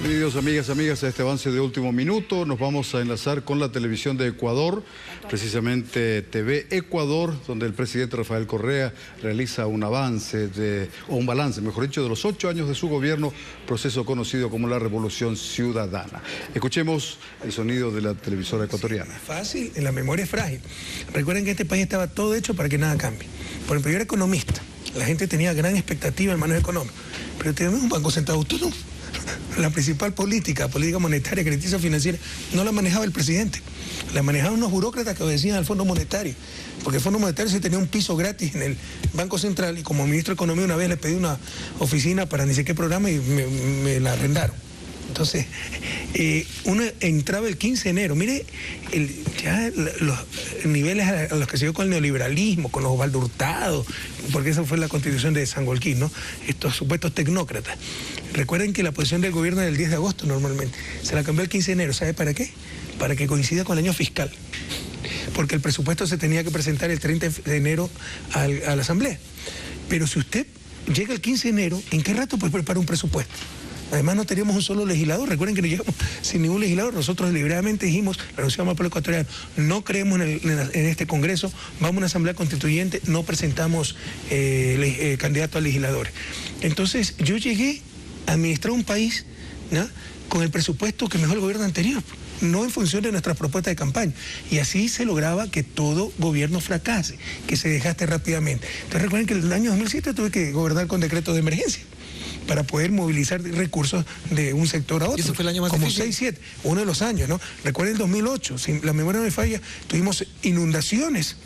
Bienvenidos amigas a este avance de último minuto. Nos vamos a enlazar con la televisión de Ecuador, precisamente TV Ecuador, donde el presidente Rafael Correa realiza un balance, mejor dicho, de los 8 años de su gobierno, proceso conocido como la Revolución Ciudadana. Escuchemos el sonido de la televisora ecuatoriana. Fácil, en la memoria es frágil. Recuerden que este país estaba todo hecho para que nada cambie. Por ejemplo, yo era economista, la gente tenía gran expectativa en manejo económico, pero tenemos un Banco Central autónomo. La principal política monetaria, crediticia financiera, no la manejaba el presidente, la manejaban unos burócratas que obedecían al Fondo Monetario, porque el Fondo Monetario se tenía un piso gratis en el Banco Central y como ministro de Economía una vez le pedí una oficina para ni sé qué programa y me la arrendaron. Entonces, uno entraba el 15 de enero, mire ya los niveles a los que se dio con el neoliberalismo, con los Osvaldo Hurtado, porque esa fue la constitución de Sangolquín, ¿no? Estos supuestos tecnócratas. Recuerden que la posición del gobierno era el 10 de agosto normalmente, se la cambió el 15 de enero, ¿sabe para qué? Para que coincida con el año fiscal, porque el presupuesto se tenía que presentar el 30 de enero a la Asamblea. Pero si usted llega el 15 de enero, ¿en qué rato pues prepara un presupuesto? Además no teníamos un solo legislador, recuerden que no llegamos sin ningún legislador, nosotros deliberadamente dijimos, la Revolución al Pueblo Ecuatoriano, no creemos en este Congreso, vamos a una Asamblea Constituyente, no presentamos candidatos a legisladores. Entonces yo llegué a administrar un país, ¿no?, con el presupuesto que mejor el gobierno anterior, no en función de nuestras propuestas de campaña. Y así se lograba que todo gobierno fracase, que se dejaste rápidamente. Entonces recuerden que en el año 2007 tuve que gobernar con decreto de emergencia para poder movilizar recursos de un sector a otro. ¿Y eso fue el año más como difícil? 6, 7, uno de los años, ¿no? Recuerden el 2008, si la memoria no me falla, tuvimos inundaciones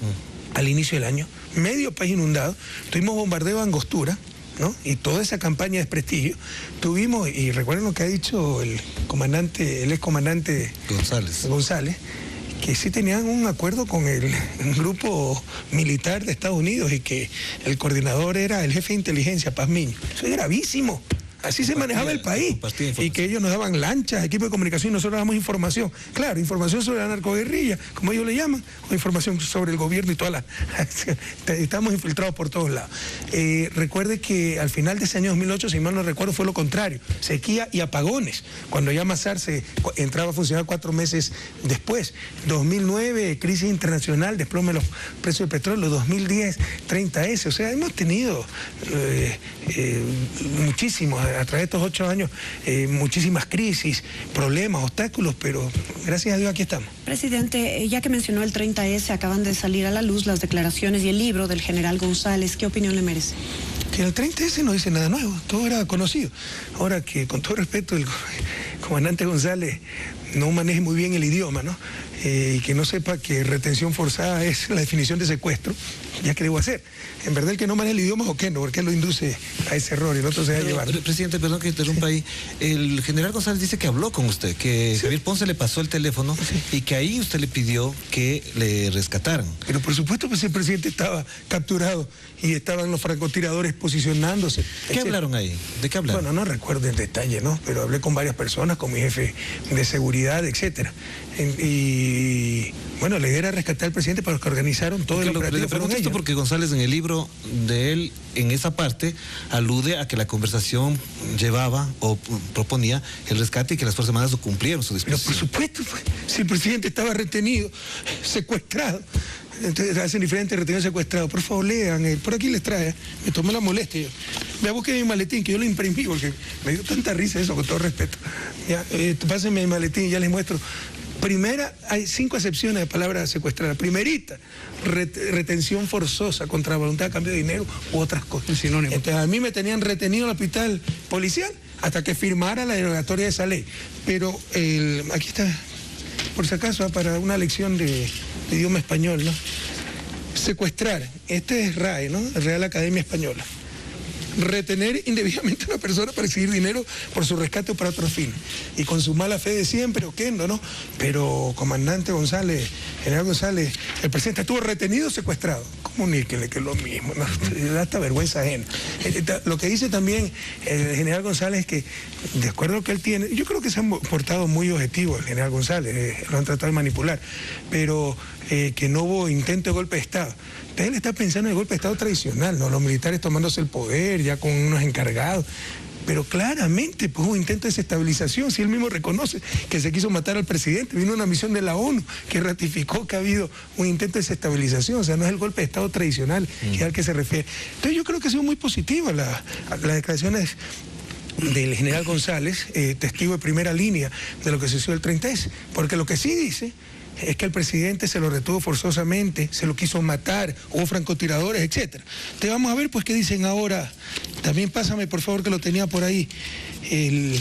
al inicio del año, medio país inundado, tuvimos bombardeo de Angostura, ¿no? Y toda esa campaña de desprestigio tuvimos, y recuerden lo que ha dicho el ex comandante González, que sí tenían un acuerdo con el grupo militar de Estados Unidos y que el coordinador era el jefe de inteligencia, Pazmiño. Eso es gravísimo. Así se manejaba el país. Y que ellos nos daban lanchas, equipo de comunicación, y nosotros damos información. Claro, información sobre la narcoguerrilla, como ellos le llaman, o información sobre el gobierno y toda la... Estamos infiltrados por todos lados. Recuerde que al final de ese año 2008, si mal no recuerdo, fue lo contrario. Sequía y apagones. Cuando ya Mazar entraba a funcionar 4 meses después. 2009, crisis internacional, desplome de los precios del petróleo. 2010, 30S. O sea, hemos tenido muchísimos... A través de estos 8 años, muchísimas crisis, problemas, obstáculos, pero gracias a Dios aquí estamos. Presidente, ya que mencionó el 30S, acaban de salir a la luz las declaraciones y el libro del general González. ¿Qué opinión le merece? Que el 30S no dice nada nuevo, todo era conocido. Ahora que, con todo respeto, el comandante González no maneje muy bien el idioma, ¿no? Y que no sepa que retención forzada es la definición de secuestro, ya que debo hacer. En verdad el que no maneja el idioma es Oquendo, porque él lo induce a ese error y el otro se va a llevar. Presidente, perdón que interrumpa ahí. El general González dice que habló con usted, que Javier Ponce le pasó el teléfono y que ahí usted le pidió que le rescataran. Pero por supuesto que el presidente estaba capturado y estaban los francotiradores posicionándose. ¿Qué hablaron ahí? ¿De qué hablaron? Bueno, no recuerdo en detalle, ¿no? Pero hablé con varias personas, con mi jefe de seguridad, etcétera. Y bueno, la idea era rescatar al presidente para los que organizaron todo el operativo. Le pregunto esto porque González en el libro de él, en esa parte, alude a que la conversación llevaba o proponía el rescate y que las Fuerzas Armadas no cumplieron su disposición. Pero por supuesto, si el presidente estaba retenido, secuestrado, entonces hacen diferentes retenidos secuestrados. Por favor, lean, por aquí les trae, me tomé la molestia. Me busqué mi maletín, que yo lo imprimí, porque me dio tanta risa eso, con todo respeto. Ya, pásenme mi maletín y ya les muestro. Primera, hay 5 excepciones de palabra secuestrada. Primerita, retención forzosa contra voluntad de cambio de dinero u otras cosas. Sinónimo. Entonces a mí me tenían retenido en el hospital policial hasta que firmara la derogatoria de esa ley. Pero aquí está, por si acaso, para una lección de idioma español, ¿no? Secuestrar, este es RAE, ¿no? Real Academia Española. Retener indebidamente a una persona para exigir dinero por su rescate o para otros fines. Y con su mala fe de siempre, Oquendo, ¿no? Pero, comandante González, general González, el presidente estuvo retenido o secuestrado. Comuníquenle que es lo mismo, ¿no? Da hasta vergüenza ajena. Lo que dice también el general González es que, de acuerdo a lo que él tiene, yo creo que se han portado muy objetivos el general González, lo han tratado de manipular, pero que no hubo intento de golpe de Estado. Él está pensando en el golpe de Estado tradicional, ¿no? Los militares tomándose el poder, ya con unos encargados. pero claramente pues, hubo un intento de desestabilización. Si él mismo reconoce que se quiso matar al presidente, vino una misión de la ONU que ratificó que ha habido un intento de desestabilización, o sea, no es el golpe de Estado tradicional que es al que se refiere. Entonces yo creo que ha sido muy positiva las declaraciones del general González, testigo de primera línea de lo que sucedió el 30S, porque lo que sí dice es que el presidente se lo retuvo forzosamente, se lo quiso matar, hubo francotiradores, etc. Entonces vamos a ver pues qué dicen ahora. También pásame por favor que lo tenía por ahí. ¿Qué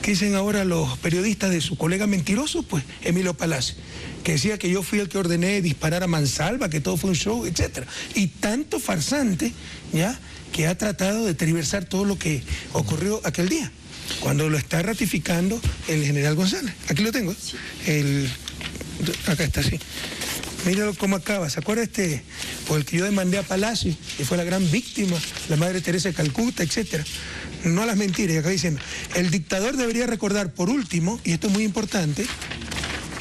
dicen ahora los periodistas de su colega mentiroso? Pues Emilio Palacio, que decía que yo fui el que ordené disparar a mansalva, que todo fue un show, etc. Y tanto farsante, ¿ya?, que ha tratado de tergiversar todo lo que ocurrió aquel día, cuando lo está ratificando el general González. Aquí lo tengo, acá está, sí. Míralo cómo acaba. ¿Se acuerda por el que yo demandé a Palacio, que fue la gran víctima, la Madre Teresa de Calcuta, etcétera? No a las mentiras, y acá diciendo, el dictador debería recordar, por último, y esto es muy importante,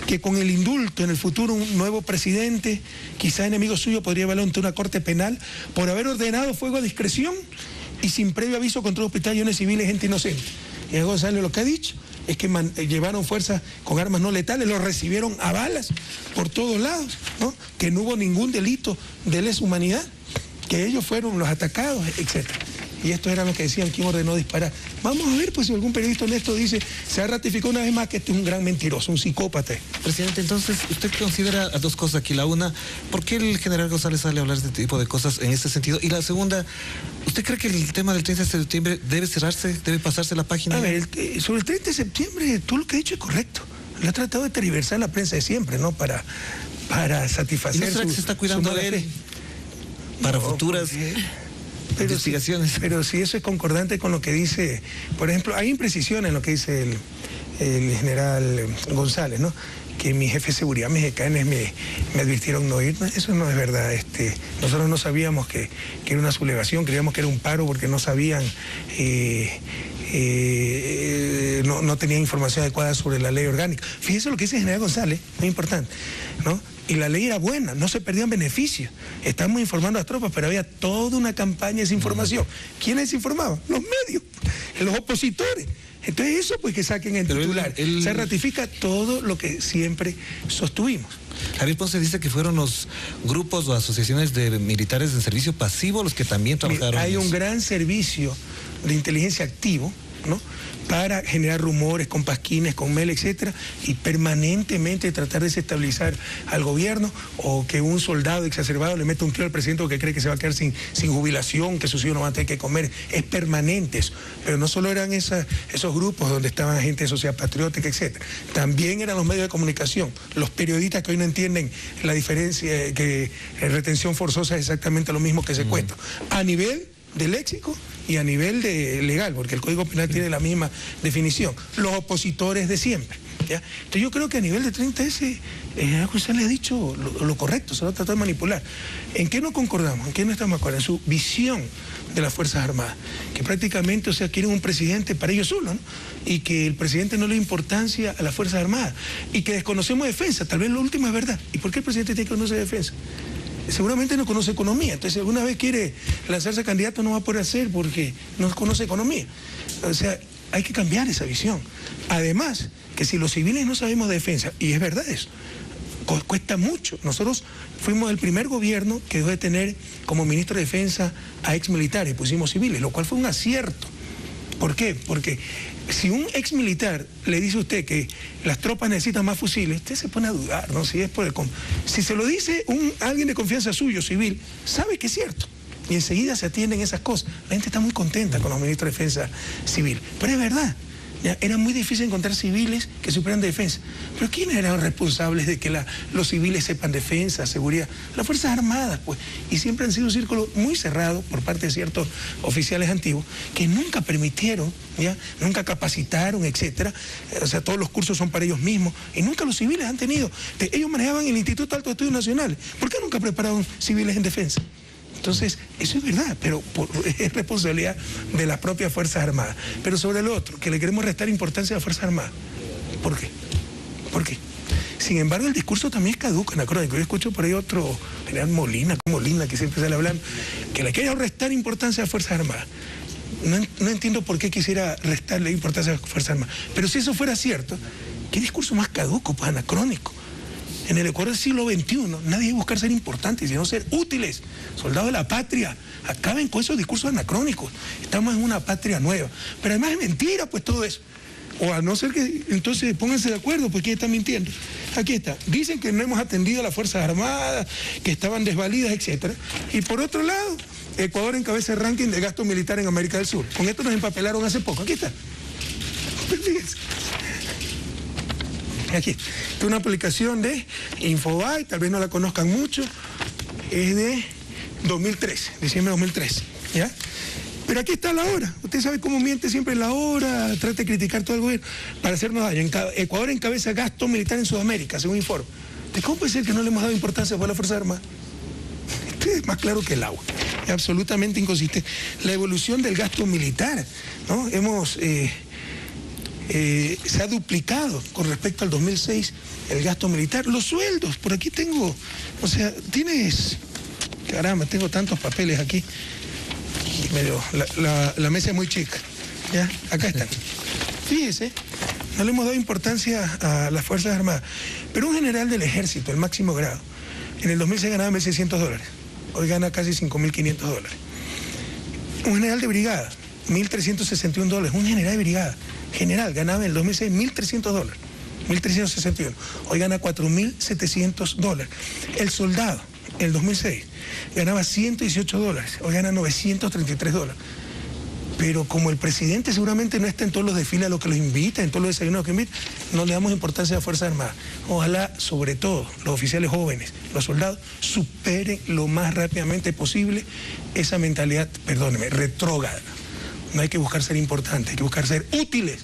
que con el indulto en el futuro un nuevo presidente, quizá enemigo suyo, podría llevarlo ante una corte penal por haber ordenado fuego a discreción y sin previo aviso contra hospitales civiles, gente inocente. Y a González lo que ha dicho es que llevaron fuerzas con armas no letales, los recibieron a balas por todos lados, ¿no?, que no hubo ningún delito de lesa humanidad, que ellos fueron los atacados, etcétera. Y esto era lo que decían, quién ordenó disparar. Vamos a ver, pues, si algún periodista honesto dice, se ha ratificado una vez más que este es un gran mentiroso, un psicópata. Presidente, entonces, usted considera dos cosas aquí. La una, ¿por qué el general González sale a hablar de este tipo de cosas en este sentido? Y la segunda, ¿usted cree que el tema del 30 de septiembre debe cerrarse, debe pasarse la página? A ver, sobre el 30 de septiembre, tú lo que has dicho es correcto. Lo ha tratado de tergiversar la prensa de siempre, ¿no?, para satisfacer. ¿Y no será que se está cuidando de él para futuras investigaciones? Pero si eso es concordante con lo que dice, por ejemplo, hay imprecisiones en lo que dice el general González, ¿no?, que mi jefe de seguridad, mis decanes me advirtieron no ir. Eso no es verdad. Nosotros no sabíamos que era una sublevación, creíamos que era un paro porque no sabían, no tenían información adecuada sobre la ley orgánica. Fíjese lo que dice el general González, muy importante, ¿no? Y la ley era buena, no se perdían beneficios. Estábamos informando a las tropas, pero había toda una campaña de desinformación. ¿Quiénes informaban? Los medios, los opositores. Entonces eso pues que saquen en titular. Se ratifica todo lo que siempre sostuvimos. Javier Ponce dice que fueron los grupos o asociaciones de militares en servicio pasivo los que también trabajaron. Hay un gran servicio de inteligencia activo, ¿no?, para generar rumores con pasquines, con mail, etcétera, y permanentemente tratar de desestabilizar al gobierno, o que un soldado exacerbado le meta un tiro al presidente porque cree que se va a quedar sin jubilación, que sus hijos no van a tener que comer. Es permanente eso. Pero no solo eran esos grupos donde estaban gente de sociedad patriótica, etcétera. También eran los medios de comunicación, los periodistas que hoy no entienden la diferencia, que retención forzosa es exactamente lo mismo que secuestro. A nivel de léxico y a nivel de legal, porque el Código Penal tiene la misma definición. Los opositores de siempre, ¿ya? Entonces yo creo que a nivel de 30S, José le ha dicho lo correcto, se lo ha tratado de manipular. ¿En qué no concordamos? ¿En qué no estamos de acuerdo? En su visión de las Fuerzas Armadas, que prácticamente, quieren un presidente para ellos solos, ¿no?, y que el presidente no le da importancia a las Fuerzas Armadas, y que desconocemos defensa. Tal vez lo último es verdad. ¿Y por qué el presidente tiene que conocer defensa? Seguramente no conoce economía, entonces si alguna vez quiere lanzarse candidato no va a poder hacer porque no conoce economía. O sea, hay que cambiar esa visión. Además, que si los civiles no sabemos de defensa, y es verdad eso, cuesta mucho. Nosotros fuimos el primer gobierno que dejó de tener como ministro de defensa a ex militares, pusimos civiles, lo cual fue un acierto. ¿Por qué? Porque si un ex militar le dice a usted que las tropas necesitan más fusiles, usted se pone a dudar, ¿no? Si se lo dice alguien de confianza suyo, civil, sabe que es cierto. Y enseguida se atienden esas cosas. La gente está muy contenta con los ministros de defensa civil. Pero es verdad. Ya, era muy difícil encontrar civiles que supieran de defensa. Pero ¿quiénes eran los responsables de que los civiles sepan defensa, seguridad? Las Fuerzas Armadas, pues. Y siempre han sido un círculo muy cerrado por parte de ciertos oficiales antiguos que nunca permitieron, ¿ya?, nunca capacitaron, etcétera. O sea, todos los cursos son para ellos mismos. Y nunca los civiles han tenido. Ellos manejaban el Instituto Alto de Estudios Nacionales. ¿Por qué nunca prepararon civiles en defensa? Entonces, eso es verdad, pero es responsabilidad de las propias Fuerzas Armadas. Pero sobre lo otro, que le queremos restar importancia a las Fuerzas Armadas. ¿Por qué? ¿Por qué? Sin embargo, el discurso también es caduco, anacrónico. Yo escucho por ahí otro, general Molina, que siempre sale hablando, que le quiere restar importancia a las Fuerzas Armadas. no entiendo por qué quisiera restarle importancia a las Fuerzas Armadas. Pero si eso fuera cierto, ¿qué discurso más caduco, pues anacrónico? En el Ecuador del siglo XXI, nadie debe buscar ser importantes, sino ser útiles, soldados de la patria. Acaben con esos discursos anacrónicos. Estamos en una patria nueva. Pero además es mentira, pues, todo eso. O a no ser que, entonces, pónganse de acuerdo, pues, ¿quién está mintiendo? Aquí está. Dicen que no hemos atendido a las Fuerzas Armadas, que estaban desvalidas, etc. Y por otro lado, Ecuador encabeza el ranking de gasto militar en América del Sur. Con esto nos empapelaron hace poco. Aquí está. Fíjense. Aquí. Esta es una publicación de Infobae, tal vez no la conozcan mucho. Es de 2013, diciembre de 2013. ¿Ya? Pero aquí está la hora. Usted sabe cómo miente siempre la hora, trata de criticar todo el gobierno para hacernos daño. Ecuador encabeza gasto militar en Sudamérica, según informe. ¿Cómo puede ser que no le hemos dado importancia a las Fuerzas Armadas? Esto es más claro que el agua. Es absolutamente inconsistente. La evolución del gasto militar, ¿no? Se ha duplicado con respecto al 2006 el gasto militar. Los sueldos, por aquí tengo, o sea, tienes, caramba, tengo tantos papeles aquí. La mesa es muy chica. ¿Ya? Acá están. Fíjese, no le hemos dado importancia a las Fuerzas Armadas. Pero un general del ejército, el máximo grado, en el 2006 ganaba $1.600. Hoy gana casi $5.500. Un general de brigada, $1.361. Un general de brigada, general, ganaba en el 2006 $1.300. 1.361. Hoy gana $4.700. El soldado, en el 2006, ganaba $118. Hoy gana $933. Pero como el presidente seguramente no está en todos los desfiles a los que los invita, en todos los desayunos que invita, no le damos importancia a las Fuerzas Armadas. Ojalá, sobre todo, los oficiales jóvenes, los soldados, superen lo más rápidamente posible esa mentalidad, perdóneme, retrógrada. No hay que buscar ser importantes, hay que buscar ser útiles.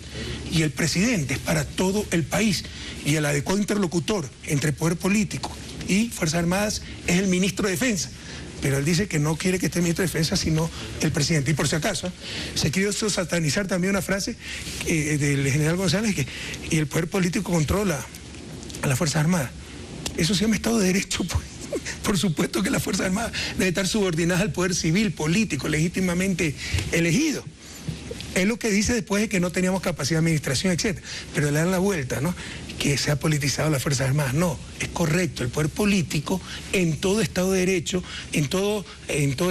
Y el presidente es para todo el país. Y el adecuado interlocutor entre poder político y Fuerzas Armadas es el ministro de Defensa. Pero él dice que no quiere que esté el ministro de Defensa, sino el presidente. Y por si acaso, se quiere satanizar también una frase del general González, y el poder político controla a las Fuerzas Armadas. Eso se llama Estado de Derecho, pues. Por supuesto que las Fuerzas Armadas deben estar subordinadas al poder civil, político, legítimamente elegido. Es lo que dice después de que no teníamos capacidad de administración, etc. Pero le dan la vuelta, ¿no? Que se ha politizado las Fuerzas Armadas. No, es correcto. El poder político en todo Estado de Derecho, en todo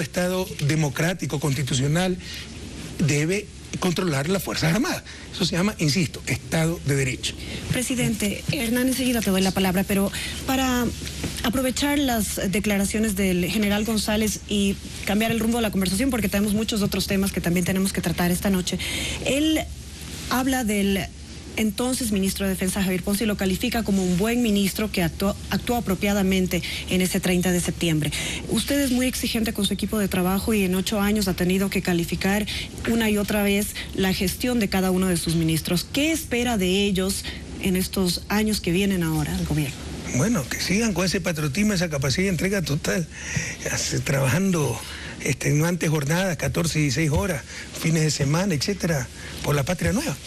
Estado democrático, constitucional, debe controlar las Fuerzas Armadas. Eso se llama, insisto, Estado de Derecho. Presidente, Hernán, enseguida te doy la palabra, pero para aprovechar las declaraciones del general González y cambiar el rumbo de la conversación, porque tenemos muchos otros temas que también tenemos que tratar esta noche. Él habla del entonces ministro de Defensa Javier Ponce y lo califica como un buen ministro que actuó apropiadamente en ese 30 de septiembre. Usted es muy exigente con su equipo de trabajo y en 8 años ha tenido que calificar una y otra vez la gestión de cada uno de sus ministros. ¿Qué espera de ellos en estos años que vienen ahora al gobierno? Bueno, que sigan con ese patriotismo, esa capacidad de entrega total, trabajando no antes jornadas, 14 y 16 horas, fines de semana, etcétera, por la patria nueva.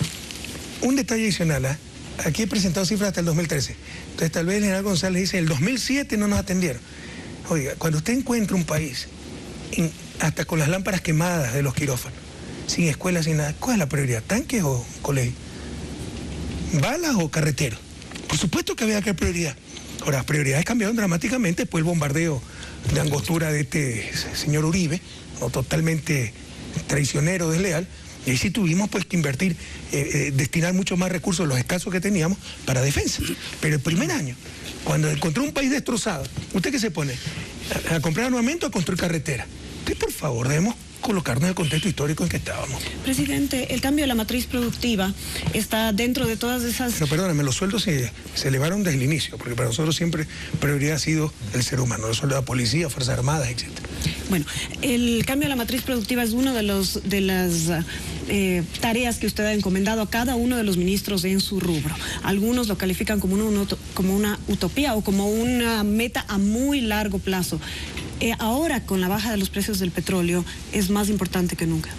Un detalle adicional, aquí he presentado cifras hasta el 2013. Entonces tal vez el general González dice, en el 2007 no nos atendieron. Oiga, cuando usted encuentra un país, hasta con las lámparas quemadas de los quirófanos, sin escuelas, sin nada, ¿cuál es la prioridad? ¿Tanques o colegios? ¿Balas o carreteros? Por supuesto que había que prioridad. Ahora, las prioridades cambiaron dramáticamente después del bombardeo de angostura de este señor Uribe, ¿no? Totalmente traicionero, desleal. Y ahí sí tuvimos pues que invertir, destinar mucho más recursos, los escasos que teníamos, para defensa. Pero el primer año, cuando encontró un país destrozado, ¿usted qué se pone? ¿A comprar armamento o a construir carretera? Entonces, por favor, debemos colocarnos en el contexto histórico en que estábamos. Presidente, el cambio de la matriz productiva está dentro de todas esas... Pero perdóname, los sueldos se elevaron desde el inicio, porque para nosotros siempre prioridad ha sido el ser humano, los sueldos de la policía, Fuerzas Armadas, etc. Bueno, el cambio de la matriz productiva es una de las tareas que usted ha encomendado a cada uno de los ministros en su rubro. Algunos lo califican como una utopía o como una meta a muy largo plazo. Ahora, con la baja de los precios del petróleo, es más importante que nunca.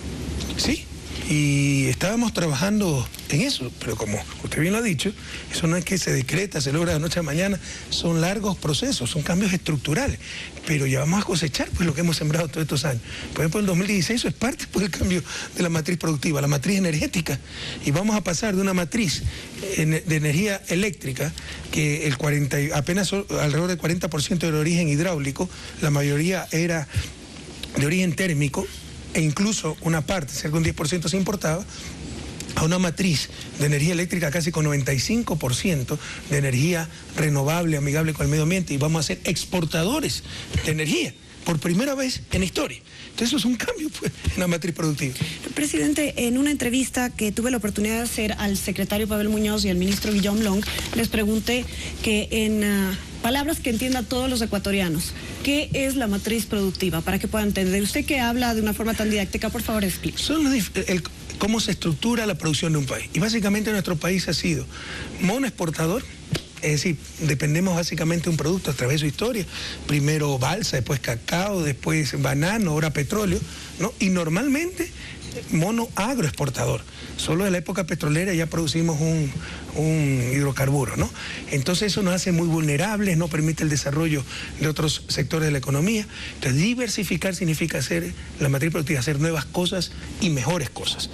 Sí, Y estábamos trabajando en eso, pero como usted bien lo ha dicho, eso no es que se decreta, se logra de noche a mañana, son largos procesos, son cambios estructurales, pero ya vamos a cosechar pues lo que hemos sembrado todos estos años. Por ejemplo, el 2016 eso es parte pues, del cambio de la matriz productiva, la matriz energética, y vamos a pasar de una matriz de energía eléctrica que apenas alrededor del 40% era de origen hidráulico, la mayoría era de origen térmico, e incluso una parte, cerca de un 10% se importaba, a una matriz de energía eléctrica casi con 95% de energía renovable, amigable con el medio ambiente, y vamos a ser exportadores de energía por primera vez en la historia. Entonces eso es un cambio pues, en la matriz productiva. Presidente, en una entrevista que tuve la oportunidad de hacer al secretario Pavel Muñoz y al ministro Guillaume Long, les pregunté que en palabras que entiendan todos los ecuatorianos, ¿qué es la matriz productiva? Para que puedan entender. Usted que habla de una forma tan didáctica, por favor explique. Cómo se estructura la producción de un país. Y básicamente nuestro país ha sido monoexportador, es decir, dependemos básicamente de un producto a través de su historia. Primero balsa, después cacao, después banano, ahora petróleo, ¿no? Y normalmente mono agroexportador. Solo en la época petrolera ya producimos un hidrocarburo, ¿no? Entonces eso nos hace muy vulnerables, no permite el desarrollo de otros sectores de la economía. Entonces diversificar significa hacer la matriz productiva, hacer nuevas cosas y mejores cosas.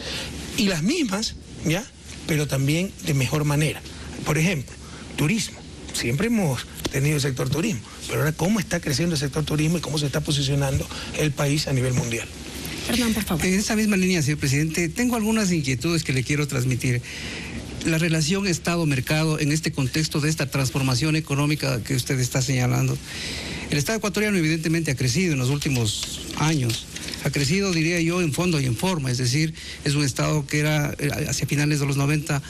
Y las mismas, ¿ya? Pero también de mejor manera. Por ejemplo, turismo. Siempre hemos tenido el sector turismo, pero ahora cómo está creciendo el sector turismo y cómo se está posicionando el país a nivel mundial. Hernán, por favor. En esa misma línea, señor presidente, tengo algunas inquietudes que le quiero transmitir. La relación Estado-mercado en este contexto de esta transformación económica que usted está señalando. El Estado ecuatoriano evidentemente ha crecido en los últimos años. Ha crecido, diría yo, en fondo y en forma. Es decir, es un Estado que era hacia finales de los 90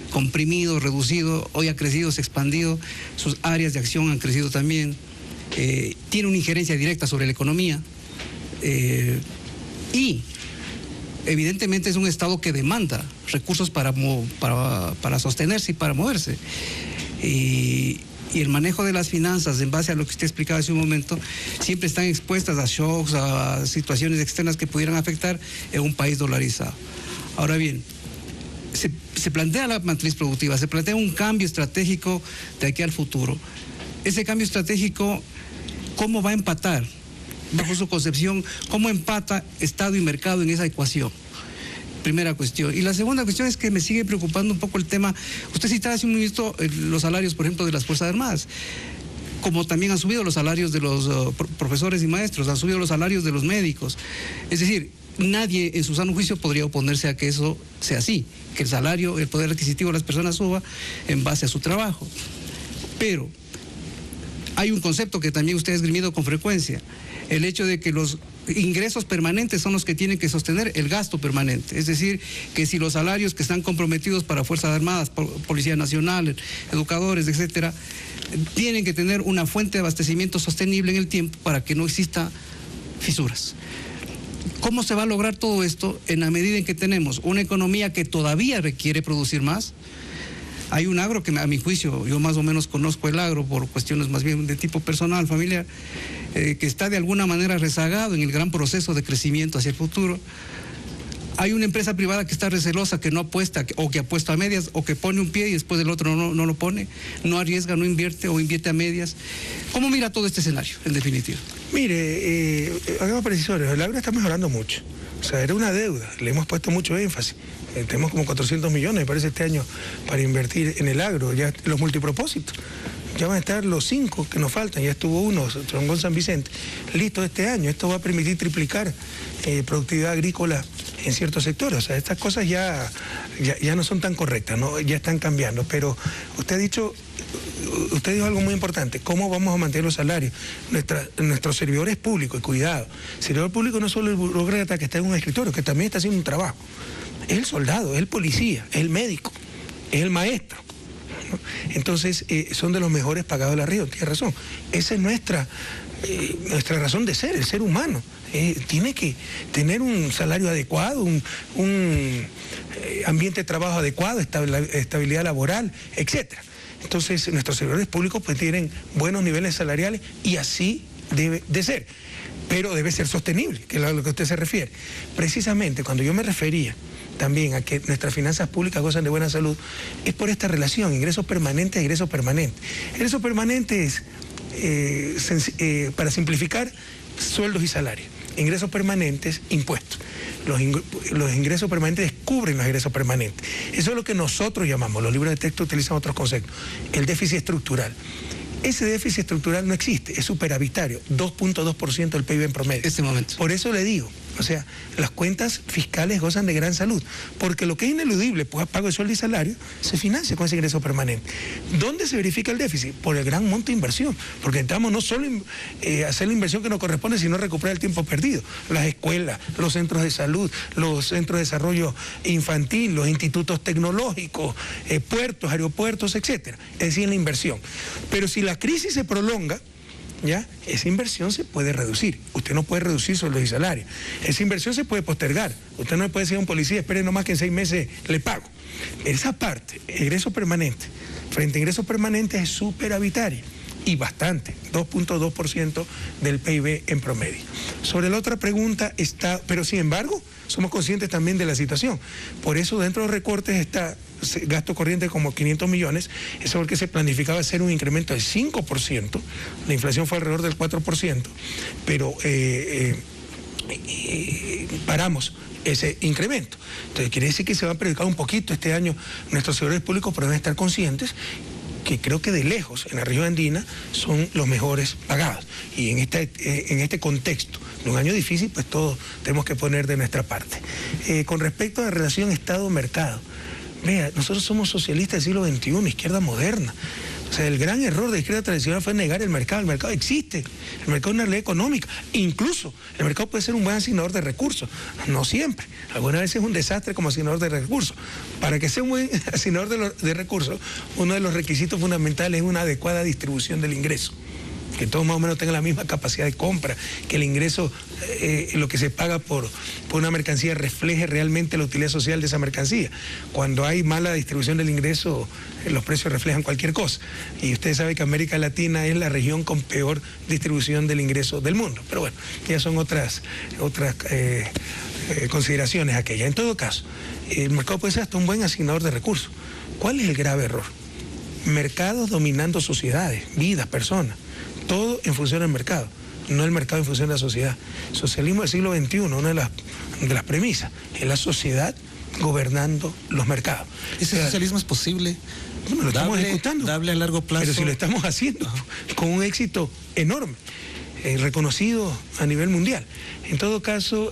comprimido, reducido. Hoy ha crecido, se ha expandido. Sus áreas de acción han crecido también. Tiene una injerencia directa sobre la economía. Y evidentemente es un Estado que demanda recursos para sostenerse y para moverse. Y el manejo de las finanzas, en base a lo que usted explicaba hace un momento, siempre están expuestas a shocks, a situaciones externas que pudieran afectar en un país dolarizado. Ahora bien, se plantea la matriz productiva, se plantea un cambio estratégico de aquí al futuro. Ese cambio estratégico, ¿cómo va a empatar? Bajo su concepción, ¿cómo empata Estado y mercado en esa ecuación? Primera cuestión. Y la segunda cuestión es que me sigue preocupando un poco el tema. Usted citaba hace un minuto los salarios, por ejemplo, de las Fuerzas Armadas, como también han subido los salarios de los profesores y maestros, han subido los salarios de los médicos. Es decir, nadie en su sano juicio podría oponerse a que eso sea así, que el salario, el poder adquisitivo de las personas suba en base a su trabajo. Pero hay un concepto que también usted ha esgrimido con frecuencia, el hecho de que los ingresos permanentes son los que tienen que sostener el gasto permanente. Es decir, que si los salarios que están comprometidos para Fuerzas Armadas, Policía Nacional, educadores, etcétera, tienen que tener una fuente de abastecimiento sostenible en el tiempo para que no exista fisuras. ¿Cómo se va a lograr todo esto en la medida en que tenemos una economía que todavía requiere producir más? Hay un agro que, a mi juicio, yo más o menos conozco el agro por cuestiones más bien de tipo personal, familiar, que está de alguna manera rezagado en el gran proceso de crecimiento hacia el futuro. Hay una empresa privada que está recelosa, que no apuesta, o que apuesta a medias, o que pone un pie y después el otro no lo pone, no arriesga, no invierte o invierte a medias. ¿Cómo mira todo este escenario, en definitiva? Mire, hagamos precisiones, el agro está mejorando mucho. O sea, era una deuda, le hemos puesto mucho énfasis. Tenemos como 400 millones, me parece, este año para invertir en el agro, ya los multipropósitos. Ya van a estar los 5 que nos faltan, ya estuvo uno, Trongón San Vicente, listo este año. Esto va a permitir triplicar productividad agrícola en ciertos sectores. O sea, estas cosas ya no son tan correctas, ¿no? Ya están cambiando. Pero usted dijo algo muy importante, ¿cómo vamos a mantener los salarios? Nuestros servidores públicos, y cuidado, el servidor público no es solo el burócrata que está en un escritorio, que también está haciendo un trabajo. Es el soldado, es el policía, es el médico, es el maestro, ¿no? Entonces, son de los mejores pagados de la región, tiene razón. Esa es nuestra razón de ser, el ser humano. Tiene que tener un salario adecuado, un ambiente de trabajo adecuado, estabilidad laboral, etcétera. Entonces, nuestros servidores públicos pues tienen buenos niveles salariales y así debe de ser. pero debe ser sostenible, que es a lo que usted se refiere. Precisamente cuando yo me refería también a que nuestras finanzas públicas gozan de buena salud, es por esta relación, ingresos permanentes e ingresos permanentes. Ingresos permanentes es, para simplificar, sueldos y salarios. Ingresos permanentes, impuestos. Los ingresos permanentes cubren los ingresos permanentes. Eso es lo que nosotros llamamos, los libros de texto utilizan otros conceptos, el déficit estructural. Ese déficit estructural no existe, es superavitario, 2.2% del PIB en promedio. Este momento. Por eso le digo, o sea, las cuentas fiscales gozan de gran salud, porque lo que es ineludible, pues pago de sueldo y salario, se financia con ese ingreso permanente. ¿Dónde se verifica el déficit? Por el gran monto de inversión, porque necesitamos no solo hacer la inversión que nos corresponde, sino recuperar el tiempo perdido. Las escuelas, los centros de salud, los centros de desarrollo infantil, los institutos tecnológicos, puertos, aeropuertos, etcétera. Es decir, la inversión. Pero si la crisis se prolonga, ¿ya? Esa inversión se puede reducir. Usted no puede reducir sueldos y salarios. Esa inversión se puede postergar. Usted no le puede decir a un policía, espere nomás que en 6 meses le pago. Esa parte, ingreso permanente, frente a ingresos permanentes es superavitaria. Y bastante, 2.2% del PIB en promedio. Sobre la otra pregunta está, pero sin embargo, somos conscientes también de la situación. Por eso dentro de los recortes está gasto corriente como 500 millones, eso porque se planificaba hacer un incremento del 5%, la inflación fue alrededor del 4%, pero paramos ese incremento. Entonces quiere decir que se va a perjudicar un poquito este año. Nuestros servidores públicos, pero deben estar conscientes que creo que de lejos en la región andina son los mejores pagados. Y en este contexto de un año difícil, pues todos tenemos que poner de nuestra parte. Con respecto a la relación Estado-mercado, vea, nosotros somos socialistas del siglo XXI, izquierda moderna. O sea, el gran error de la izquierda tradicional fue negar el mercado. El mercado existe, el mercado es una ley económica. Incluso el mercado puede ser un buen asignador de recursos, no siempre. Algunas veces es un desastre como asignador de recursos. Para que sea un buen asignador de recursos, uno de los requisitos fundamentales es una adecuada distribución del ingreso. Que todos más o menos tengan la misma capacidad de compra, que el ingreso, lo que se paga por una mercancía refleje realmente la utilidad social de esa mercancía. Cuando hay mala distribución del ingreso, los precios reflejan cualquier cosa. Y ustedes saben que América Latina es la región con peor distribución del ingreso del mundo. Pero bueno, ya son otras consideraciones aquellas. En todo caso, el mercado puede ser hasta un buen asignador de recursos. ¿Cuál es el grave error? Mercados dominando sociedades, vidas, personas. Todo en función del mercado, no el mercado en función de la sociedad. Socialismo del siglo XXI, una de las premisas, es la sociedad gobernando los mercados. ¿Ese socialismo es posible? Bueno, lo estamos ejecutando. Dable a largo plazo. Pero si lo estamos haciendo con un éxito enorme, reconocido a nivel mundial. En todo caso,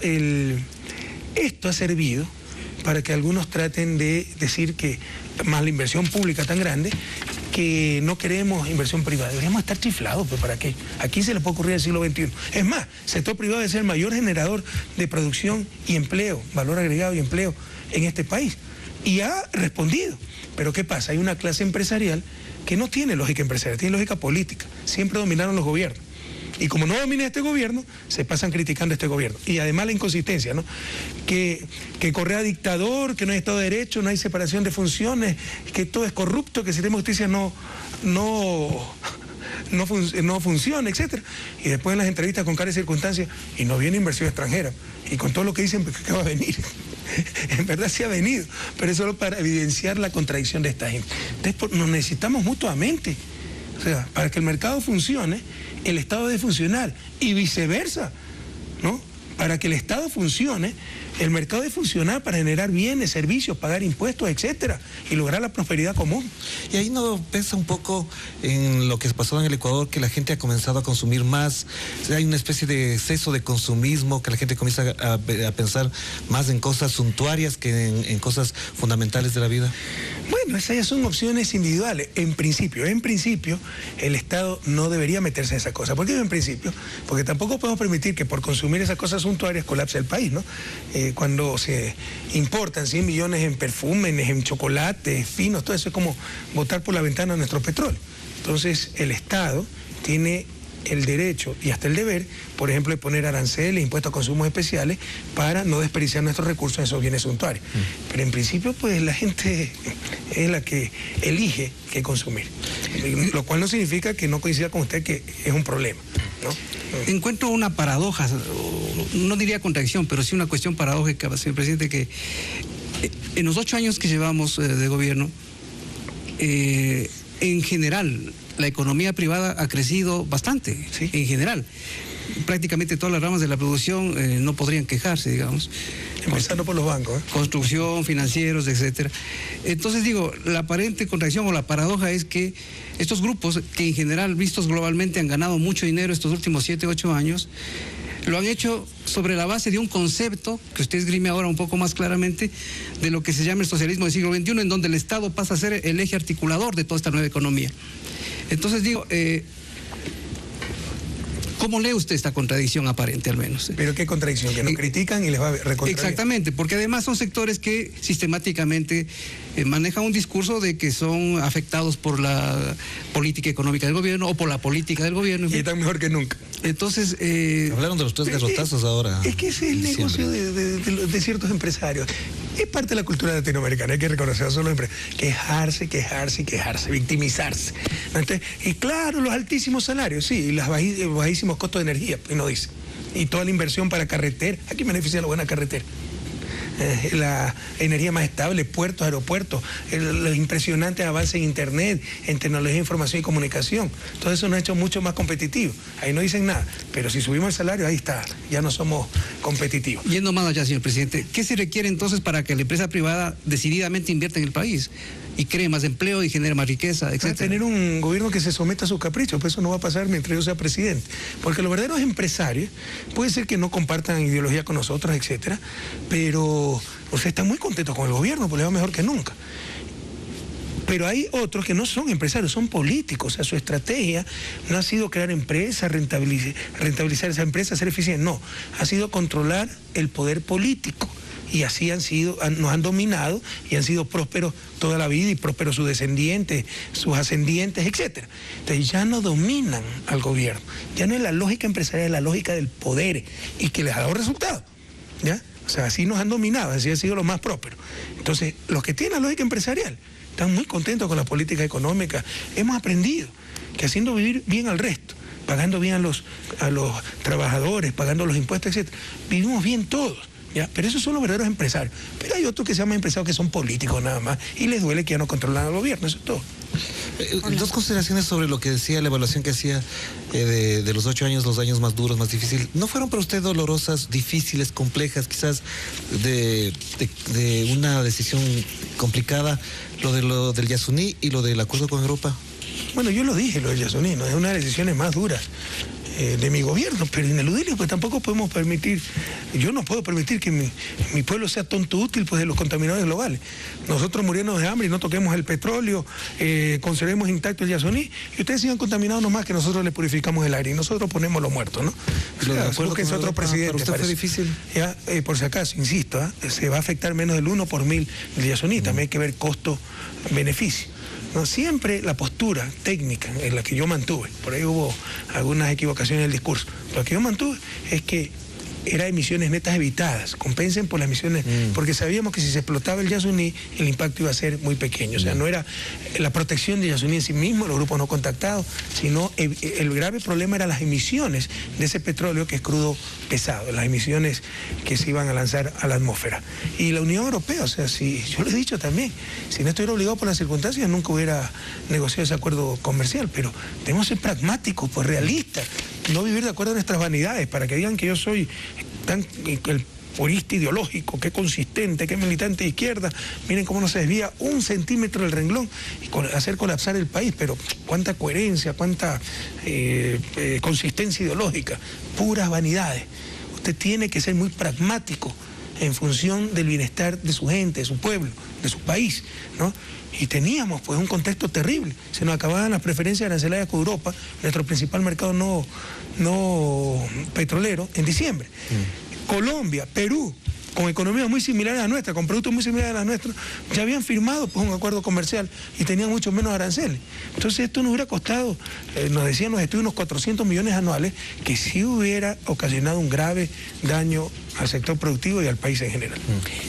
esto ha servido para que algunos traten de decir que, más la inversión pública tan grande, que no queremos inversión privada. Deberíamos estar chiflados, pues ¿para qué? Aquí se le puede ocurrir el siglo XXI. Es más, el sector privado debe ser el mayor generador de producción y empleo, valor agregado y empleo en este país. Y ha respondido. Pero ¿qué pasa? Hay una clase empresarial que no tiene lógica empresarial, tiene lógica política. Siempre dominaron los gobiernos. Y como no domina este gobierno, se pasan criticando a este gobierno. Y además la inconsistencia, ¿no? Que Correa dictador, que no hay Estado de Derecho, no hay separación de funciones, que todo es corrupto, que el sistema de justicia no funciona, etc. Y después en las entrevistas con cara y circunstancias, y no viene inversión extranjera. Y con todo lo que dicen, pues que va a venir. En verdad sí ha venido, pero es solo para evidenciar la contradicción de esta gente. Entonces nos necesitamos mutuamente. O sea, para que el mercado funcione, el Estado debe funcionar y viceversa, ¿no? Para que el Estado funcione, el mercado debe funcionar para generar bienes, servicios, pagar impuestos, etcétera, y lograr la prosperidad común. Y ahí no piensa un poco en lo que pasó en el Ecuador, que la gente ha comenzado a consumir más, hay una especie de exceso de consumismo, que la gente comienza a pensar más en cosas suntuarias que en cosas fundamentales de la vida. Bueno, esas ya son opciones individuales. En principio, el Estado no debería meterse en esa cosa. ¿Por qué en principio? Porque tampoco podemos permitir que por consumir esas cosas suntuarias colapse el país, ¿no? Cuando se importan 100 millones en perfumes, en chocolates, finos, todo eso es como botar por la ventana nuestro petróleo. Entonces, el Estado tiene el derecho y hasta el deber, por ejemplo, de poner aranceles, impuestos a consumos especiales para no desperdiciar nuestros recursos en esos bienes suntuarios. Pero en principio, pues la gente es la que elige qué consumir. Lo cual no significa que no coincida con usted que es un problema, ¿no? encuentro una paradoja, no diría contradicción, pero sí una cuestión paradójica, señor presidente, que en los 8 años que llevamos de gobierno, en general, la economía privada ha crecido bastante, ¿sí? En general. Prácticamente todas las ramas de la producción no podrían quejarse, digamos. Empezando por los bancos. Construcción, financieros, etcétera. Entonces digo, la aparente contradicción o la paradoja es que estos grupos, que en general vistos globalmente han ganado mucho dinero estos últimos 7, 8 años, lo han hecho sobre la base de un concepto que usted esgrime ahora un poco más claramente, de lo que se llama el socialismo del siglo XXI, en donde el Estado pasa a ser el eje articulador de toda esta nueva economía. Entonces digo, ¿cómo lee usted esta contradicción aparente, al menos? ¿Pero qué contradicción? Que nos critican y les va a recontraer. Exactamente, porque además son sectores que sistemáticamente manejan un discurso de que son afectados por la política económica del gobierno o por la política del gobierno. Y están mejor que nunca. Entonces... hablaron de los 3 garrotazos ahora. Es que ese es el negocio de ciertos empresarios. Es parte de la cultura latinoamericana, hay que reconocer, son los empresarios. Quejarse, victimizarse. Entonces, y claro, los altísimos salarios, sí, y los bajísimos costos de energía, y no dice. Y toda la inversión para carretera, aquí beneficia la buena carretera. La energía más estable, puertos, aeropuertos, los impresionantes avances en Internet, en tecnología de información y comunicación. Todo eso nos ha hecho mucho más competitivos. Ahí no dicen nada, pero si subimos el salario, ahí está, ya no somos competitivos. Yendo más allá, señor presidente, ¿qué se requiere entonces para que la empresa privada decididamente invierta en el país y cree más empleo y genere más riqueza, etcétera? Tener un gobierno que se someta a sus caprichos, pues eso no va a pasar mientras yo sea presidente. Porque los verdaderos empresarios, puede ser que no compartan ideología con nosotros, etcétera, pero están muy contentos con el gobierno, pues les va mejor que nunca. Pero hay otros que no son empresarios, son políticos. O sea, su estrategia no ha sido crear empresas, rentabilizar esa empresa, ser eficiente. No, ha sido controlar el poder político. Y así nos han dominado y han sido prósperos toda la vida y prósperos sus descendientes, sus ascendientes, etc. Entonces ya no dominan al gobierno. Ya no es la lógica empresarial, es la lógica del poder y que les ha dado resultados. ¿Ya? O sea, así nos han dominado, así ha sido lo más próspero. Entonces, los que tienen la lógica empresarial están muy contentos con la política económica. Hemos aprendido que haciendo vivir bien al resto, pagando bien a los trabajadores, pagando los impuestos, etc., vivimos bien todos. ¿Ya? Pero esos son los verdaderos empresarios. Pero hay otros que se llaman empresarios que son políticos nada más y les duele que ya no controlan al gobierno, eso es todo. 2 consideraciones sobre lo que decía, la evaluación que hacía de los 8 años, los años más duros, más difíciles. ¿No fueron para usted dolorosas, difíciles, complejas, quizás de una decisión complicada, lo del Yasuní y lo del acuerdo con Europa? Bueno, yo lo dije, lo del Yasuní, ¿no? Es una de las decisiones más duras de mi gobierno, pero ineludible, pues tampoco podemos permitir, yo no puedo permitir que mi pueblo sea tonto útil pues de los contaminadores globales. Nosotros muriéndonos de hambre y no toquemos el petróleo, conservemos intacto el Yasuní, y ustedes sigan contaminados nomás que nosotros les purificamos el aire y nosotros ponemos los muertos, ¿no? O sea, busquen otro presidente. ¿Para usted fue difícil? Ya, por si acaso, insisto, se va a afectar menos del 1 por 1000 del Yasuní, también hay que ver costo-beneficio. No, siempre la postura técnica en la que yo mantuve, por ahí hubo algunas equivocaciones en el discurso, lo que yo mantuve es que era emisiones netas evitadas, compensen por las emisiones, porque sabíamos que si se explotaba el Yasuní, el impacto iba a ser muy pequeño. O sea, no era la protección de Yasuní en sí mismo, los grupos no contactados, sino el grave problema era las emisiones de ese petróleo que es crudo pesado, las emisiones que se iban a lanzar a la atmósfera. Y la Unión Europea, o sea, si yo lo he dicho también, si no estuviera obligado por las circunstancias, nunca hubiera negociado ese acuerdo comercial, pero debemos ser pragmáticos, pues realistas, no vivir de acuerdo a nuestras vanidades, para que digan que yo soy el purista ideológico, qué consistente, qué militante de izquierda. Miren cómo no se desvía 1 centímetro del renglón y hacer colapsar el país, pero cuánta coherencia, cuánta consistencia ideológica, puras vanidades. Usted tiene que ser muy pragmático en función del bienestar de su gente, de su pueblo, de su país, ¿no? Y teníamos pues un contexto terrible. Se nos acababan las preferencias arancelarias con Europa, nuestro principal mercado no petrolero, en diciembre. Colombia, Perú, con economías muy similares a nuestra, con productos muy similares a las nuestras, ya habían firmado pues, un acuerdo comercial y tenían mucho menos aranceles. Entonces esto nos hubiera costado, nos decían los estudios, unos 400 millones anuales, que sí hubiera ocasionado un grave daño al sector productivo y al país en general.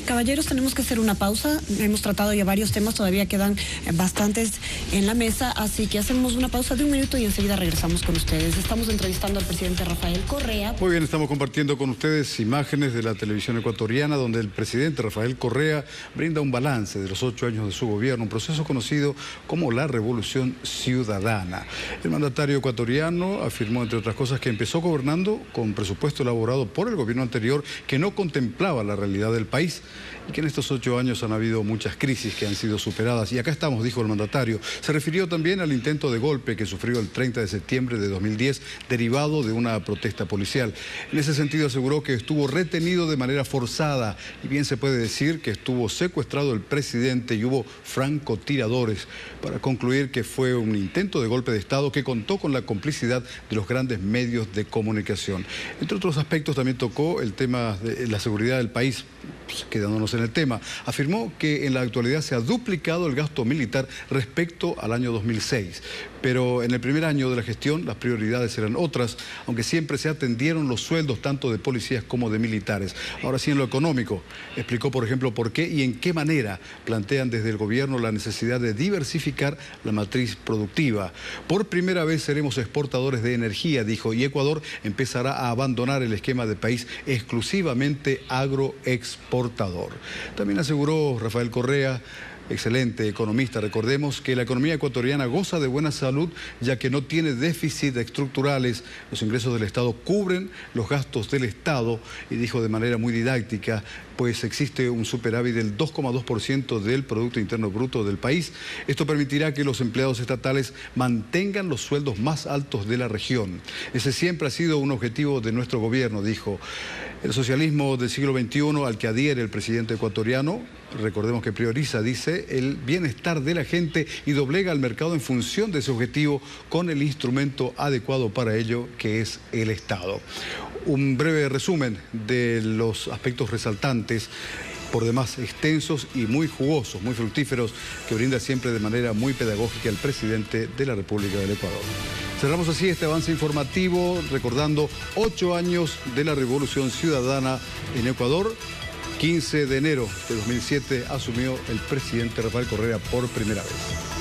Caballeros, tenemos que hacer una pausa. Hemos tratado ya varios temas, todavía quedan bastantes en la mesa, así que hacemos una pausa de 1 minuto y enseguida regresamos con ustedes. Estamos entrevistando al presidente Rafael Correa. Muy bien, estamos compartiendo con ustedes imágenes de la televisión ecuatoriana donde el presidente Rafael Correa brinda un balance de los 8 años de su gobierno, un proceso conocido como la Revolución Ciudadana. El mandatario ecuatoriano afirmó, entre otras cosas, que empezó gobernando con presupuesto elaborado por el gobierno anterior que no contemplaba la realidad del país y que en estos 8 años han habido muchas crisis que han sido superadas. Y acá estamos, dijo el mandatario. Se refirió también al intento de golpe que sufrió el 30 de septiembre de 2010, derivado de una protesta policial. En ese sentido aseguró que estuvo retenido de manera forzada y bien se puede decir que estuvo secuestrado el presidente y hubo francotiradores, para concluir que fue un intento de golpe de Estado que contó con la complicidad de los grandes medios de comunicación. Entre otros aspectos también tocó el tema de la seguridad del país, pues, quedándonos en el tema. Afirmó que en la actualidad se ha duplicado el gasto militar respecto al año 2006, pero en el primer año de la gestión las prioridades eran otras, aunque siempre se atendieron los sueldos tanto de policías como de militares. Ahora sí, en lo económico, explicó por ejemplo por qué y en qué manera plantean desde el gobierno la necesidad de diversificar la matriz productiva. Por primera vez seremos exportadores de energía, dijo, y Ecuador empezará a abandonar el esquema de país exclusivamente agroexportador. También aseguró Rafael Correa, excelente economista, recordemos que la economía ecuatoriana goza de buena salud ya que no tiene déficit estructurales, los ingresos del Estado cubren los gastos del Estado y dijo de manera muy didáctica, pues existe un superávit del 2,2% del Producto Interno Bruto del país. Esto permitirá que los empleados estatales mantengan los sueldos más altos de la región. Ese siempre ha sido un objetivo de nuestro gobierno, dijo. El socialismo del siglo XXI al que adhiere el presidente ecuatoriano, recordemos que prioriza, dice, el bienestar de la gente y doblega al mercado en función de ese objetivo con el instrumento adecuado para ello, que es el Estado. Un breve resumen de los aspectos resaltantes, por demás extensos y muy jugosos, muy fructíferos, que brinda siempre de manera muy pedagógica el presidente de la República del Ecuador. Cerramos así este avance informativo recordando 8 años de la Revolución Ciudadana en Ecuador. 15 de enero de 2007 asumió el presidente Rafael Correa por primera vez.